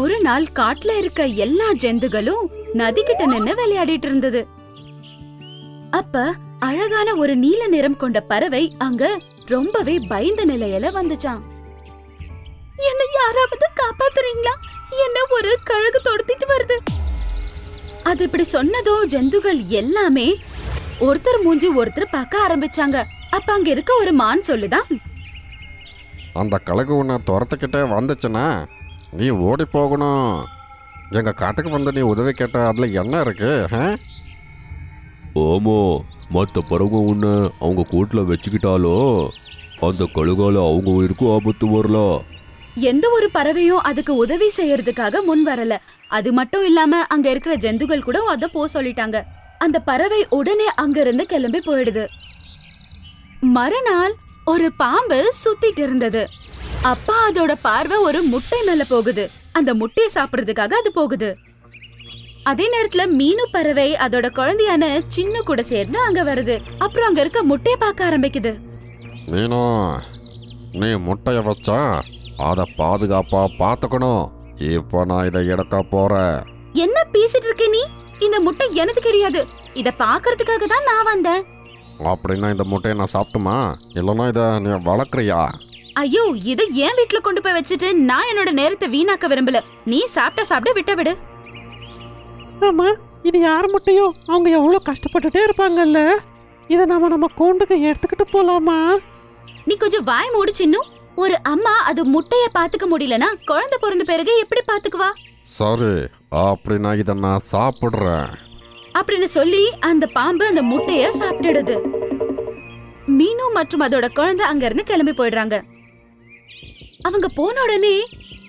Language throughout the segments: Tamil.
ஒரு நாள் காட்டுல இருக்க எல்லா ஜந்துகளும் நதிக்கிட்ட நின்னு விளையாடிட்டு இருந்தது. அப்ப அழகான ஒரு நீல நிறம் கொண்ட பறவை அங்க ரொம்பவே பயந்த நிலையில வந்துச்சான். என்ன யாராவது காப்பாத்துறீங்களா? என்ன ஒரு கழுகு தொடுத்திட்டு வருது. அது இப்படி சொன்னதோ ஜந்துகள் எல்லாமே ஒருத்தர் மூஞ்சி ஒருத்தர் பார்க்க ஆரம்பிச்சாங்க. அப்ப அங்க இருக்க ஒரு மான் சொல்லுதான், அந்த கழுகு உன்னை துரத்துக்கிட்டே வந்துச்சுன்னா நீ ஓடி போகணும். எங்கள் காட்டுக்கு வந்து நீ உதவி கேட்ட அதில் என்ன இருக்கு? ஆமா, மற்ற பறவை உன்னை அவங்க கூட்டில் வச்சுக்கிட்டாலோ அந்த கழுகால அவங்க உயிருக்கும் ஆபத்து வரலாம். எந்த ஒரு பறவையும் அதுக்கு உதவி செய்யறதுக்காக முன் வரல. அது மட்டும் இல்லாம அங்க இருக்கிற ஜந்துகள் கூட அத போ சொல்லிட்டாங்க. அந்த பறவை உடனே அங்க இருந்து கிளம்பி போயிடுது. மறுநாள் ஒரு பாம்பு சுத்திட்டு இருந்தது. அப்பா அதோட பார்வை ஒரு முட்டை மேல போகுது. அந்த முட்டையை சாப்பிடுறதுக்காக அது போகுது. அதே நேரத்துல மீனு பறவை அதோட குழந்தையான சின்ன கூட சேர்ந்து அங்க வருது. அப்புறம் அங்க இருக்க முட்டையை பார்க்க ஆரம்பிக்குது. மீனோ, நீ முட்டையை வச்சா அதை பாதுகாப்பா பார்த்துக்கணும். இப்போ நான் இதை எடுக்க போறேன். என்ன பேசிட்டு இருக்க நீ? இந்த முட்டை எனது கிடையாது. இத பாக்குறதுக்காக தான் நான் வந்தேன். அப்படின்னா இந்த முட்டையை நான் சாப்பிட்டுமா? இல்லைன்னா இதை நீ வளர்க்குறியா? ஐயோ, இதை ஏன் வீட்டுல கொண்டு போய் வச்சுட்டு நான் என்னோட நேரத்தை வீணாக்க விரும்பல. நீ சாப்பிட்ட விட்ட விடு. ஆமா, இது யார் முட்டையோ? அவங்க எவ்வளவு கஷ்டப்பட்டுட்டே இருப்பாங்கல்ல. இதை நம்ம கூண்டுக்கு எடுத்துக்கிட்டு போலாமா? நீ கொஞ்சம் வாய் மூடு சின்னு. ஒரு அம்மா அது முட்டைய பாத்துக்க முடியலனா குழந்தை பிறந்த பிறகு எப்படி பாத்துக்குவா? சரி, அப்படின்னா இதை நான் சாப்பிடுறேன் அப்படின்னு சொல்லி அந்த பாம்பு அந்த முட்டைய சாப்பிட்டுடுது. மீனு மற்றும் அதோட குழந்தை அங்க இருந்து கிளம்பி போயிடுறாங்க. அவங்க போன உடனே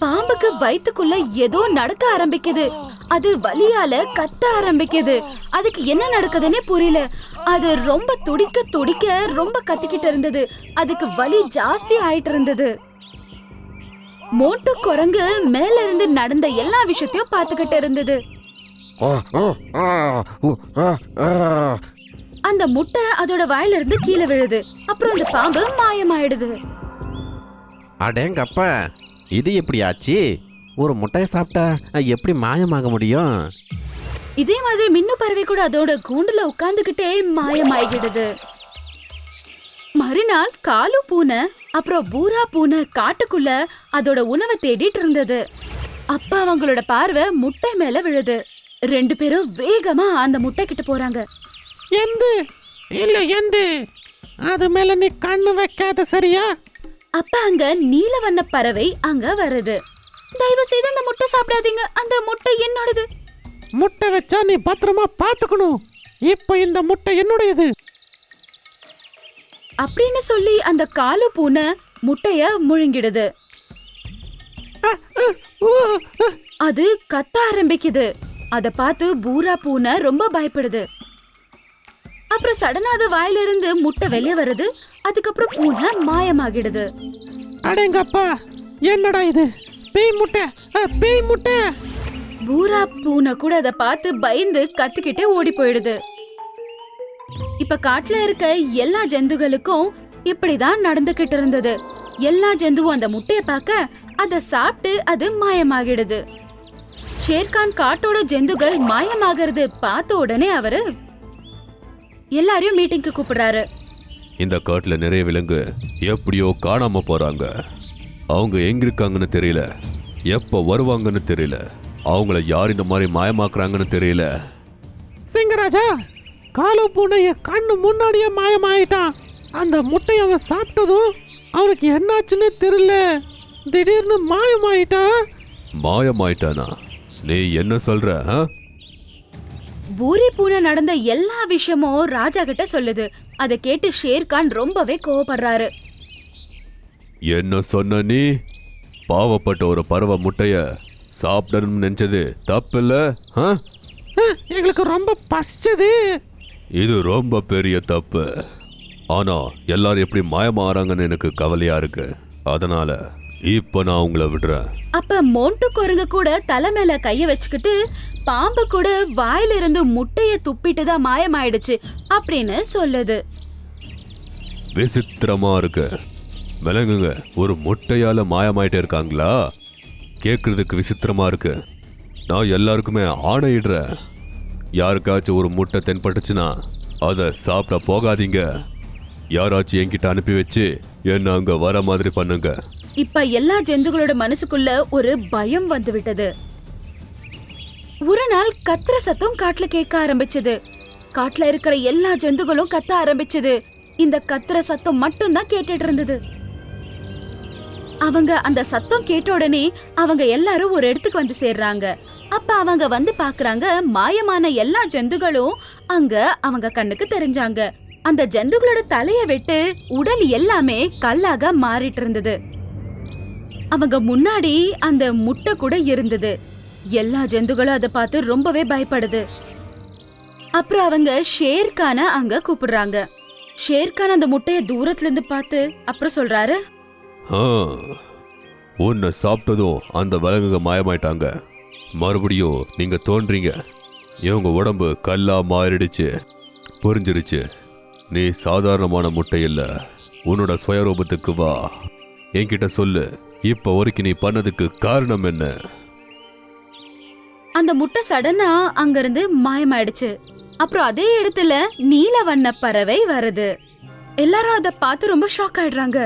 பாம்புக்கு வயித்துக்குள்ள ஏதோ நடக்க ஆரம்பிக்குது. அது வலியால கத்த ஆரம்பிக்குது. அதுக்கு என்ன நடக்குதுன்னே புரியல. அது ரொம்ப துடிக்க துடிக்க ரொம்ப கத்திக்கிட்டு இருந்தது. அதுக்கு வலி ஜாஸ்தி ஆயிட்டு இருந்தது. மோட்டு குரங்கு மேல இருந்து நடந்த எல்லா விஷயத்தையும் பாத்துக்கிட்டு இருந்தது. அந்த முட்டை அதோட வாயில இருந்து கீழே விழுது. அப்புறம் அந்த பாம்பு மாயமாயிடுது. அடேங்கப்பா, இது எப்படி ஆச்சு? ஒரு முட்டையை சாப்பிட்டா எப்படி மாயமாக முடியும்? இதே மாதிரி மின்னு பறவை கூட அதோட கூண்டுல உட்கார்ந்துகிட்டே மாயமாயிடுது. மறுநாள் காலு பூனை அப்புறம் பூரா பூனை காட்டுக்குள்ள அதோட உணவை தேடிட்டு இருந்தது. அப்ப அவங்களோட பார்வை முட்டை மேல விழுது. ரெண்டு பேரும் வேகமா அந்த முட்டை கிட்ட போறாங்க. எந்து அது மேல நீ கண்ணு வைக்காத, சரியா? அப்ப அங்க நீலவண்ண பறவை அங்க வருது. தயவு செய்து அந்த முட்டை சாப்பிடாதீங்க. அந்த முட்டை என்னோடது. முட்டை வச்சா நீ பத்திரமா பாத்துக்கணும். இப்ப இந்த முட்டை என்னுடையது அப்படின்னு சொல்லி அந்த காலு பூனை முட்டைய முழுங்கிடுது. அது கத்த ஆரம்பிக்குது. அத பார்த்து பூரா பூனை ரொம்ப பயப்படுது. அப்புறம் சடனா அது வாயில இருந்து முட்டை வெளியே வருது. அதுக்கப்புறம் பூனை மாயமாகிடுது. அடேங்கப்பா, என்னடா இது? பேய் முட்டை, பேய் முட்டை! பூரா பூனை கூட அதை பார்த்து பயந்து கத்திக்கிட்டே ஓடி போயிடுது. இப்ப காட்டுல இருக்க எல்லா ஜந்துகளுக்கும் இப்படிதான் நடந்துகிட்டு இருந்தது. எல்லா ஜந்துவும் அந்த முட்டைய பார்க்க அத சாப்பிட்டு அது மாயமாகிடுது. ஷேர்கான் காட்டோட ஜந்துகள் மாயமாகிறது பார்த்த உடனே அவரு எல்லாரையும் மீட்டிங்க்கு கூப்பிடுறாரு. இந்த காட்டுல நிறைய விலங்கு எப்படியோ காணாம போறாங்க. அவங்க எங்க இருக்காங்கன்னு தெரியல, எப்ப வருவாங்கன்னு தெரியல, அவங்கள யார் இந்த மாதிரி மாயமாக்குறாங்கன்னு தெரியல. சிங்கராஜா, காலு பூனைய கண்ணு முன்னாடியே மாயமாயிட்டான். அந்த முட்டையை அவன் சாப்பிட்டதும் அவனுக்கு என்னாச்சுன்னு தெரியல, திடீர்னு மாயமாயிட்டான். மாயமாயிட்டானா? நீ என்ன சொல்ற? பூரி பூனை நடந்த எல்லா விஷயமும் ராஜா கிட்ட சொல்லுது. அதை கேட்டு ஷேர்கான் ரொம்பவே கோவப்படுறாரு. என்ன சொன்ன நீ? பாவப்பட்ட ஒரு பறவை முட்டைய சாப்பிடணும்னு நினைச்சது தப்பில்ல? எங்களுக்கு ரொம்ப பசிச்சது. இது ரொம்ப பெரிய தப்பு. ஆனா எல்லாரும் எப்படி மாயமாறாங்கன்னு எனக்கு கவலையா இருக்கு. அதனால இப்ப நான் உங்களை விடுறேன். அப்ப மோண்டு குரங்கு கூட தலை மேல கைய வச்சுக்கிட்டு பாம்பு கூட வாயில இருந்து முட்டைய துப்பிட்டுதான் மாயமாயிடுச்சு அப்படின்னு சொல்லுது. விசித்திரமா இருக்கு. விலங்குங்க ஒரு முட்டையால மாயமாயிட்டே இருக்காங்களா? கேட்கறதுக்கு விசித்திரமா இருக்கு. நான் எல்லாருக்குமே ஆணையிடுறேன், யாருக்காச்சும் ஒரு முட்டை தென்பட்டுச்சுன்னா அதை சாப்பிட போகாதீங்க. யாராச்சும் என்கிட்ட அனுப்பி வச்சு என்ன அங்க வர மாதிரி பண்ணுங்க. இப்ப எல்லா ஜந்துகளோட மனசுக்குள்ள ஒரு பயம் வந்து விட்டது. ஒரு நாள் கத்துற சத்தம் காட்டுல கேட்க ஆரம்பிச்சது. காட்டுல இருக்கிற எல்லா ஜந்துகளும் கத்த ஆரம்பிச்சது. இந்த கத்துற சத்தம் மட்டும்தான் கேட்டுட்டு இருந்தது. அவங்க அந்த சத்தம் கேட்ட உடனே அவங்க எல்லாரும் ஒரு இடத்துக்கு வந்து சேர்றாங்க. அப்ப அவங்க வந்து பாக்குறாங்க, மாயமான எல்லா ஜந்துகளும் அங்க அவங்க கண்ணுக்கு தெரிஞ்சாங்க. அந்த ஜந்துகளோட தலைய வெட்டு உடல் எல்லாமே கல்லாக மாறிட்டு இருந்தது. அவங்க முன்னாடி அந்த முட்டை கூட இருந்தது. எல்லா ஜந்துகளும் அதை பார்த்து ரொம்பவே பயப்படுது. அப்புறம் அவங்க ஷேர்கான அங்க கூப்பிடுறாங்க. ஷேர்கான் அந்த முட்டைய தூரத்துல இருந்து பார்த்து அப்புறம் சொல்றாரு, உன்னை சாப்பிட்டதும் அந்த விலங்குக மாயமாயிட்டாங்க. மறுபடியும் நீங்க தோன்றீங்க. இவங்க உடம்பு கல்லா மாறிடுச்சு. புரிஞ்சிருச்சு, நீ சாதாரணமான முட்டை இல்ல. உன்னோட சுயரூபத்துக்கு வா, என்கிட்ட சொல்லு, இப்ப வரைக்கும் நீ பண்ணதுக்கு காரணம் என்ன? அந்த முட்டை சடனா அங்கிருந்து மாயமாயிடுச்சு. அப்புறம் அதே இடத்துல நீல வண்ண பறவை வருது. எல்லாரும் அதை பார்த்து ரொம்ப ஷாக் ஆயிடுறாங்க.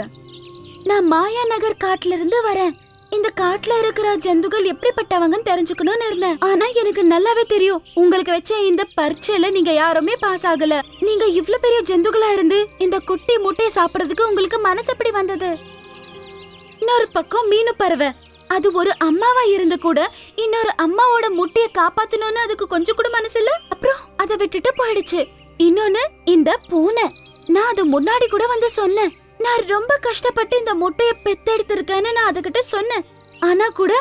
நான் மாயா நகர் காட்டுல இருந்து வரேன். இந்த காட்டுல இருக்கிற ஜந்துகள் எப்படிப்பட்டவங்கன்னு தெரிஞ்சுக்கணும்னு இருந்தேன். ஆனா எனக்கு நல்லாவே தெரியும், உங்களுக்கு வச்ச இந்த பரீட்சையில நீங்க யாருமே பாஸ் ஆகல. நீங்க இவ்ளோ பெரிய ஜந்துகளா இருந்து இந்த குட்டி முட்டையை சாப்பிடுறதுக்கு உங்களுக்கு மனசு எப்படி வந்தது? இன்னொரு பக்கம் மீனு பறவை, அது ஒரு அம்மாவா இருந்து கூட இன்னொரு அம்மாவோட முட்டைய காப்பாத்தணும்னு அதுக்கு கொஞ்சம் கூட மனசு இல்ல. அப்புறம் அதை விட்டுட்டு போயிடுச்சு. இன்னொன்னு இந்த பூனை, நான் அது முன்னாடி கூட வந்து சொன்னேன், நான் ரொம்ப கஷ்டப்பட்டு இந்த முட்டைய பெத்தெடுத்திருக்கேன்னு நான் அதுகிட்ட சொன்னேன். ஆனா கூட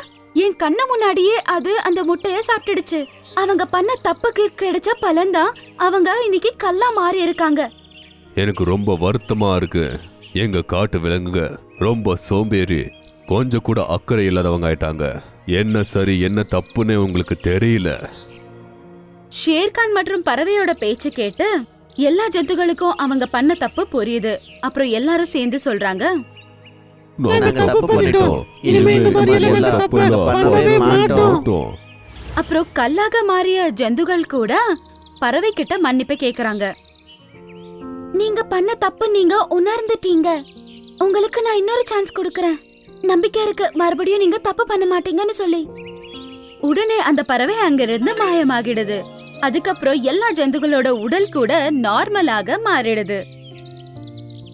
என் கண்ணு முன்னாடியே அது அந்த முட்டைய சாப்பிட்டுடுச்சு. அவங்க பண்ண தப்புக்கு கிடைச்ச பலன்தான் அவங்க இன்னைக்கு கல்லா மாறி இருக்காங்க. எனக்கு ரொம்ப வருத்தமா இருக்கு. எங்க காட்டு விலங்குக ரொம்ப சோம்பேறி, கொஞ்சம் கூட அக்கறை இல்லாதவங்க ஆயிட்டாங்க. என்ன சரி என்ன தப்புன்னு உங்களுக்கு தெரியல. ஷேர்கான் மற்றும் பறவையோட பேச்சு கேட்டு எல்லா ஜந்துகளுக்கும் அவங்க பண்ண தப்பு புரியுது. அப்புறம் எல்லாரும் சேர்ந்து சொல்றாங்க, நாங்க தப்பு பண்ணிட்டோம். இனிமே இந்த மாதிரி எல்லாம் தப்பு பண்ணவே மாட்டோம். அப்புறம் கல்லாக மாறிய ஜந்துகள் கூட பறவை கிட்ட மன்னிப்பு கேக்குறாங்க. நீங்க பண்ண தப்பு நீங்க உணர்ந்துட்டீங்க. உங்களுக்கு நான் இன்னொரு சான்ஸ் கொடுக்கறேன். நம்பிக்கை இருக்கு, மறுபடியும் நீங்க தப்பு பண்ண மாட்டீங்கன்னு சொல்லி. உடனே அந்த பறவை அங்கிருந்து மாயமாகிடுது. அதுக்கப்புறம் எல்லா ஜந்துகளோட உடல் கூட நார்மலாக மாறிடுது.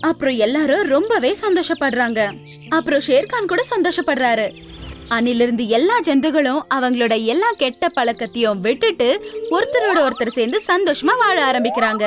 அப்புறம் எல்லாரும் ரொம்பவே சந்தோஷப்படுறாங்க. அப்புறம் ஷேர்கான் கூட சந்தோஷப்படுறாரு. அன்னிலிருந்து எல்லா ஜந்துகளும் அவங்களோட எல்லா கெட்ட பழக்கத்தையும் விட்டுட்டு ஒருத்தரோட ஒருத்தர் சேர்ந்து சந்தோஷமா வாழ ஆரம்பிக்கிறாங்க.